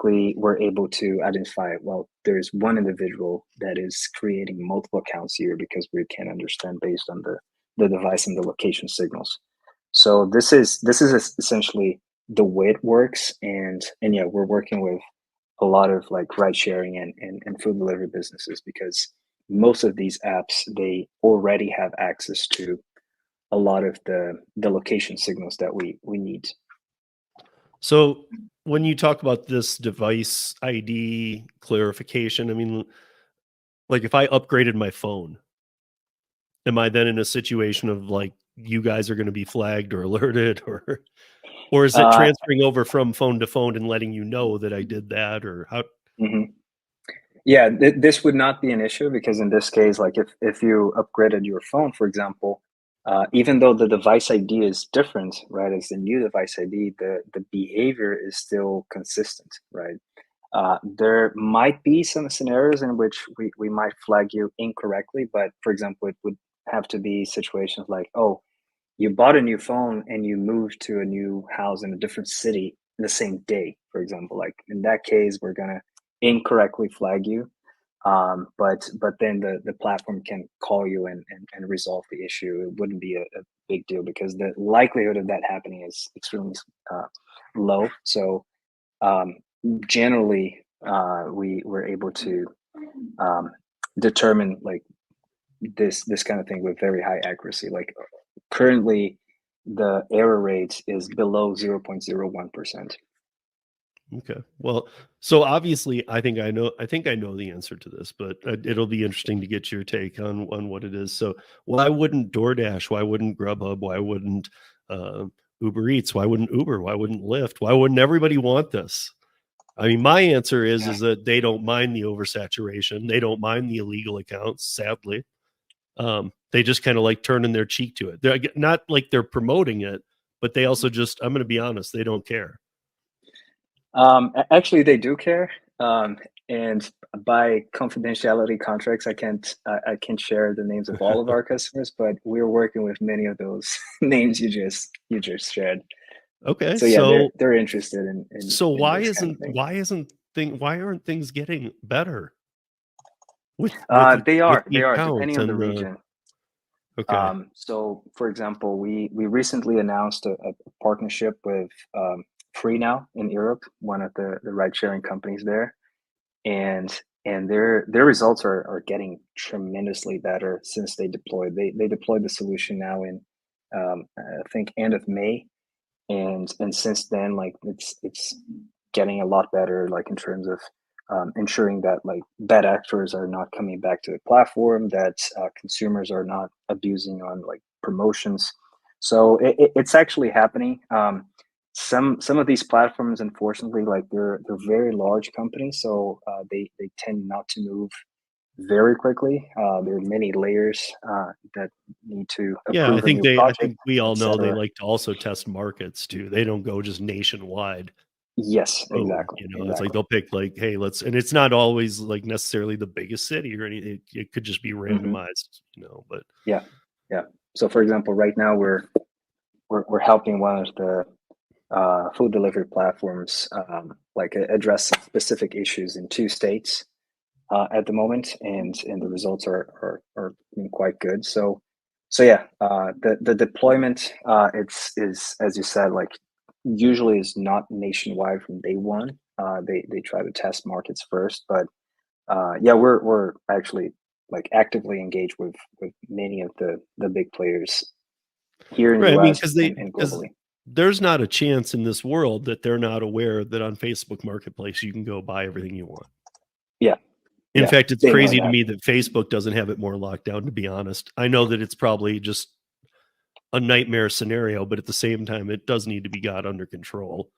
quickly were able to identify, well, there's one individual that is creating multiple accounts here because we can understand based on the device and the location signals. So this is essentially the way it works, and yeah, we're working with a lot of like ride sharing and food delivery businesses because most of these apps they already have access to a lot of the location signals that we need. So when you talk about this device ID clarification, I mean, like if I upgraded my phone, am I then in a situation of like you guys are going to be flagged or alerted, or is it Uh, transferring over from phone to phone and letting you know that I did that, or how? mhm. Yeah, this would not be an issue because in this case, like if you upgraded your phone, for example, even though the device ID is different, right? It's the new device ID, the behavior is still consistent, right? There might be some scenarios in which we might flag you incorrectly, but for example, it would have to be situations like, oh, you bought a new phone and you moved to a new house in a different city in the same day, for example. Like in that case, we're gonna incorrectly flag you. But then the platform can call you and resolve the issue. It wouldn't be a big deal because the likelihood of that happening is extremely low. So um, generally, we were able to um, determine like this kind of thing with very high accuracy. Like currently, the error rate is below 0.01%. Okay. Well, so obviously I think I know the answer to this, but it'll be interesting to get your take on what it is. So why wouldn't DoorDash, why wouldn't Grubhub, why wouldn't uh, Uber Eats, why wouldn't Uber, why wouldn't Lyft, why wouldn't everybody want this? I mean, my answer is that they don't mind the oversaturation. They don't mind the illegal accounts, sadly. They just kind of like turning their cheek to it. They're not like they're promoting it, but they also just, I'm going to be honest, they don't care. Actually, they do care. And by confidentiality contracts, I can't share the names of all of our customers, but we're working with many of those names you just shared. Okay, So yeah, so they're interested in this kind of thing. why aren't things getting better with They with are the they are accounts depending on the and the region. okay. So, for example, we recently announced a partnership with Free Now in Europe, one of the ride sharing companies there, and their results are getting tremendously better since they deployed the solution now in I think end of May, and since then like it's getting a lot better like in terms of ensuring that like bad actors are not coming back to the platform, that consumers are not abusing on like promotions. So it's actually happening. Some of these platforms, unfortunately, like they're very large companies, so they tend not to move very quickly. There are many layers that need to Yeah, approve a new I project, think we all know they etc. like to also test markets too. They don't go just nationwide. Yes, Boom, exactly, it's like exactly. they'll pick like, hey, let's, and it's not always like necessarily the biggest city or anything. It could just be Hmm. randomized, but Yeah, yeah. So, for example, right now we're helping one of the food delivery platforms like address some specific issues in two states at the moment, and the results are been quite good. So yeah, the deployment it's is as you said like usually is not nationwide from day one. They try to test markets first, but yeah, we're actually like actively engaged with many of the big players here in right. I mean, US and because globally. there's not a chance in this world that they're not aware that on Facebook Marketplace you can go buy everything you want. Yeah, In yeah, fact, it's they know crazy to that. me that Facebook doesn't have it more locked down, to be honest. I know that it's probably just a nightmare scenario, but at the same time, it does need to be got under control.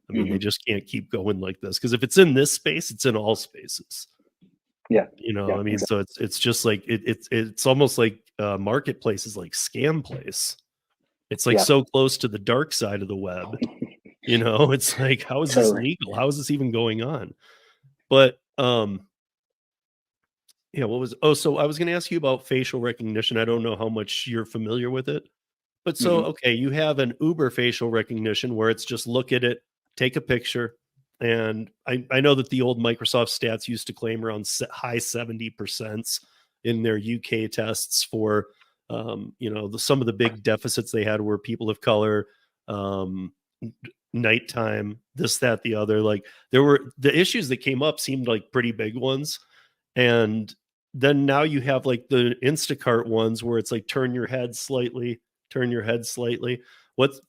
I mean, they Hmm. just can't keep going like this because if it's in this space, it's in all spaces. Yeah, yeah, I mean, exactly. so it's just like it's almost like marketplace is like scam place. It's like Yeah, so close to the dark side of the web. It's like, how is this totally. legal? How is this even going on? But yeah, what was so I was going to ask you about facial recognition. I don't know how much you're familiar with it. But so Hmm. okay, you have an Uber facial recognition where it's just look at it, take a picture, And I know that the old Microsoft stats used to claim around high 70% in their UK tests for, some of the big deficits they had were people of color, um, nighttime, this, that, the other. Like, there were the issues that came up seemed like pretty big ones. And then now you have like the Instacart ones where it's like turn your head slightly, turn your head slightly.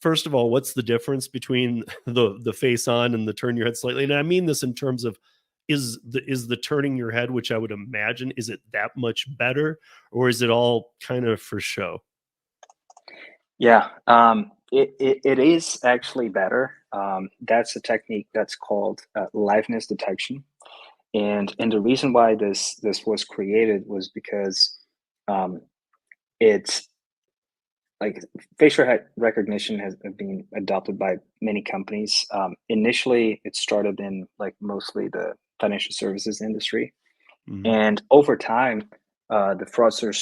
First of all, what's the difference between the face on and the turn your head slightly? And I mean this in terms of, is the turning your head, which I would imagine, is it that much better, or is it all kind of for show? Yeah, it is actually better. That's a technique that's called liveness detection, and the reason why this was created was because um, it's like facial recognition has been adopted by many companies. Initially, it started in like mostly the financial services industry, Mhm. and over time, the fraudsters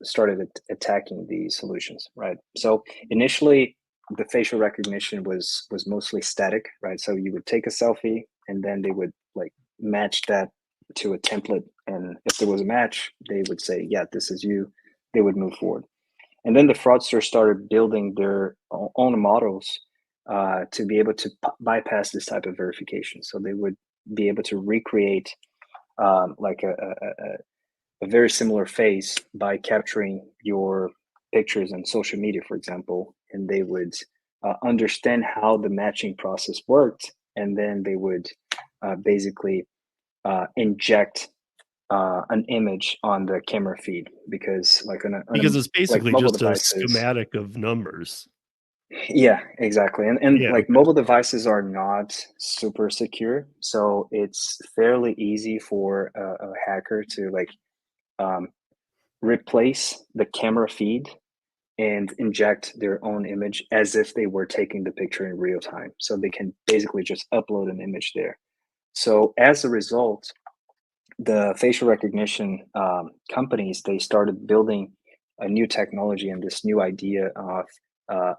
started attacking these solutions, right? So initially, the facial recognition was mostly static, right? So you would take a selfie, and then they would like match that to a template, and if there was a match, they would say, "Yeah, this is you." They would move forward, and then the fraudsters started building their own models to be able to bypass this type of verification. So they would be able to recreate like a very similar face by capturing your pictures on social media, for example, and they would understand how the matching process worked, and then they would basically inject an image on the camera feed because, like Because it's like basically mobile just a devices. schematic of numbers. Yeah, exactly. And Yeah. like Okay. mobile devices are not super secure, so it's fairly easy for a hacker to like um, replace the camera feed and inject their own image as if they were taking the picture in real time. So they can basically just upload an image there. So as a result, the facial recognition companies, they started building a new technology and this new idea of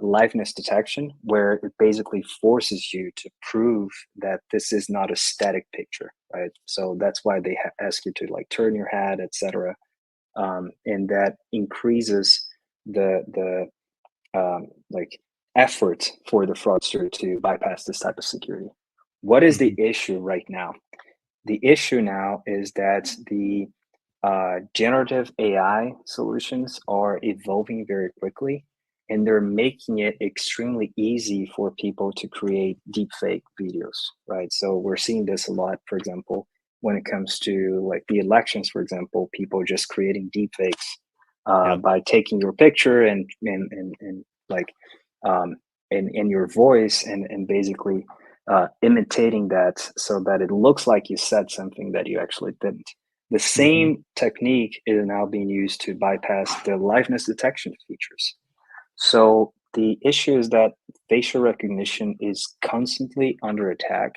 liveness detection, where it basically forces you to prove that this is not a static picture, right? So that's why they ask you to like turn your head, etc., and that increases the like effort for the fraudster to bypass this type of security. What is the Mhm. issue right now? The issue now is that the generative AI solutions are evolving very quickly, and they're making it extremely easy for people to create deepfake videos, right? So we're seeing this a lot, for example, when it comes to like the elections, for example, people just creating deepfakes Yeah. by taking your picture and like um, in your voice and basically imitating that so that it looks like you said something that you actually didn't. The Mhm. same technique is now being used to bypass the liveness detection features. So the issue is that facial recognition is constantly under attack.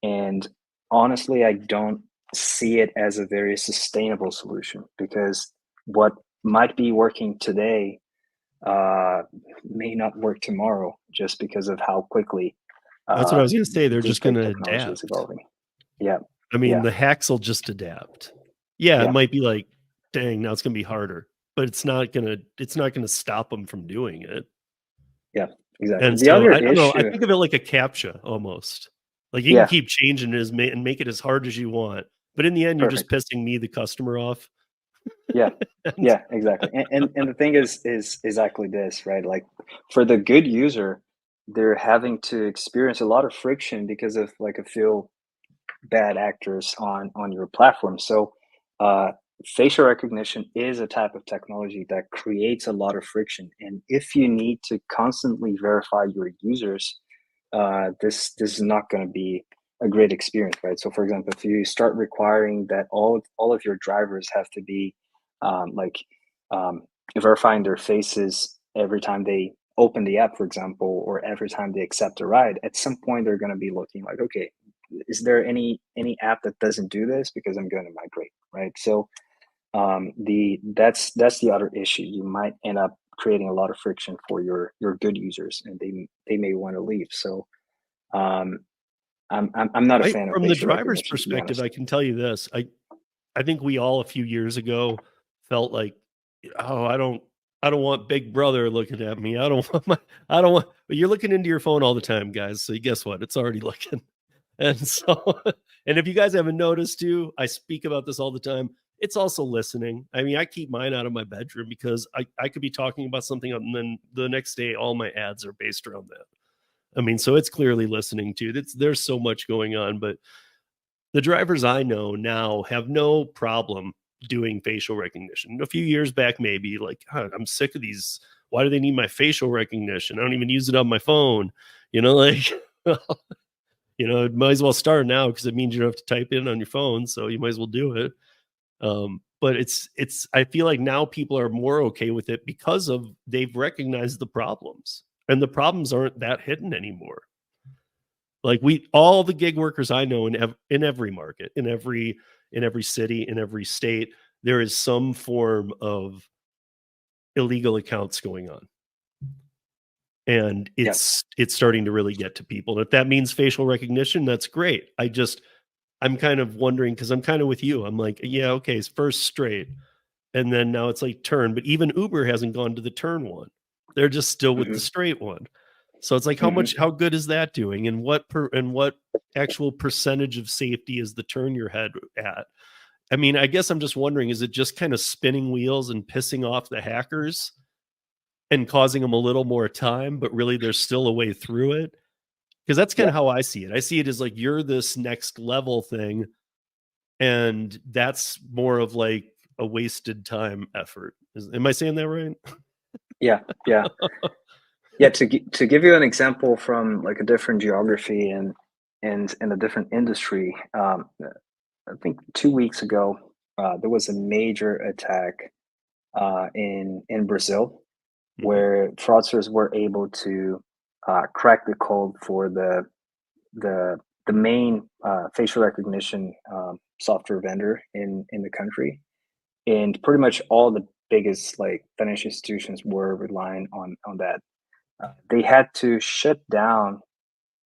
And honestly, I don't see it as a very sustainable solution because what might be working today uh, may not work tomorrow just because of how quickly That's what I uh, was gonna say. They're just deepfake gonna technology is adapt. evolving. Yeah, I mean, yeah, the hacks will just adapt. Yeah, it yeah, might be like, dang, now it's gonna be harder, but it's not gonna stop them from doing it. yeah, exactly. And The so other I don't know. I issue, think of it like a CAPTCHA almost. Like you can yeah, keep changing it and make it as hard as you want, but in the end, you're just perfect. pissing me, the customer, off. Yeah, And yeah, exactly. And the thing is exactly this, right? Like for the good user, they're having to experience a lot of friction because of like a few bad actors on your platform. So uh, facial recognition is a type of technology that creates a lot of friction. And if you need to constantly verify your users, this is not going to be a great experience, right? So, for example, if you start requiring that all of your drivers have to be like um, verifying their faces every time they open the app, for example, or every time they accept a ride, at some point they're going to be looking like, okay, is there any app that doesn't do this? Because I'm going to migrate, right? So the that's the other issue. You might end up creating a lot of friction for your good users, and they may want to leave. So um, I'm not a fan of From the facial driver's recognition, to be perspective, honest. I can tell you this. I think we all a few years ago felt like, oh, I don't want Big Brother looking at me. I don't want. But you're looking into your phone all the time, guys. So guess what? It's already looking. And so, and if you guys haven't noticed too, I speak about this all the time. It's also listening. I mean, I keep mine out of my bedroom because I could be talking about something and then the next day, all my ads are based around that. I mean, so it's clearly listening too. There's so much going on, but the drivers I know now have no problem doing facial recognition. A few years back, maybe like, I'm sick of these. Why do they need my facial recognition? I don't even use it on my phone. Like, it might as well start now because it means you don't have to type in on your phone. So you might as well do it. But I feel like now people are more okay with it because they've recognized the problems, and the problems aren't that hidden anymore. Like all the gig workers I know in every market, in every city, in every state, there is some form of illegal accounts going on. And it's starting to really get to people. And if that means facial recognition, that's great. I'm kind of wondering, because I'm kind of with you. I'm like, yeah, okay, it's first straight. And then now it's like turn. But even Uber hasn't gone to the turn one. They're just still with the straight one. So it's like, how good is that doing? And what actual percentage of safety is the turn your head at? I mean, I guess I'm just wondering, is it just kind of spinning wheels and pissing off the hackers and causing them a little more time, but really there's still a way through it? Because that's kind of how I see it. I see it as like, you're this next level thing, and that's more of like a wasted time effort. Am I saying that right? Yeah. To give you an example from like a different geography and a different industry, I think 2 weeks ago there was a major attack in Brazil, where fraudsters were able to crack the code for the main facial recognition software vendor in the country, and pretty much all the biggest like financial institutions were relying on that. They had to shut down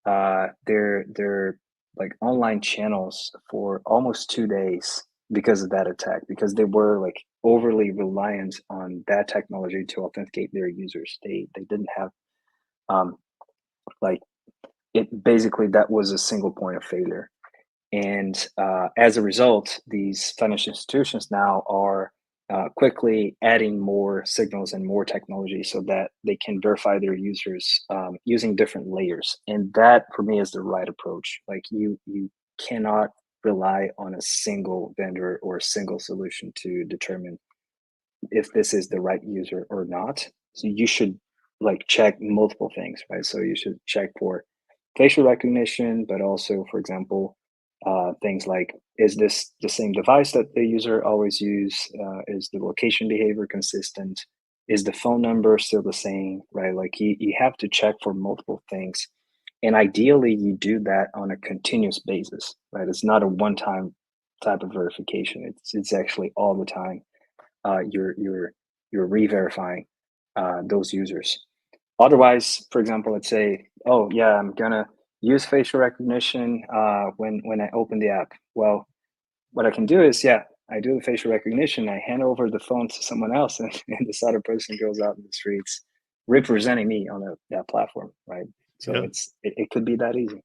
their like online channels for almost 2 days because of that attack, because they were like overly reliant on that technology to authenticate their users. They didn't have um, like it basically that was a single point of failure. And as a result, these financial institutions now are quickly adding more signals and more technology so that they can verify their users using different layers. And that, for me, is the right approach. Like you cannot rely on a single vendor or a single solution to determine if this is the right user or not. So you should like check multiple things, right? So you should check for facial recognition, but also, for example, things like, is this the same device that the user always use? Is the location behavior consistent? Is the phone number still the same, right? Like you have to check for multiple things. And ideally, you do that on a continuous basis, right? It's not a one-time type of verification. It's actually all the time. You're re-verifying those users. Otherwise, for example, let's say, oh yeah, I'm gonna use facial recognition when I open the app. Well, what I can do is, yeah, I do the facial recognition, I hand over the phone to someone else, and this other person goes out in the streets representing me on that platform, right? So Yeah. it could be that easy.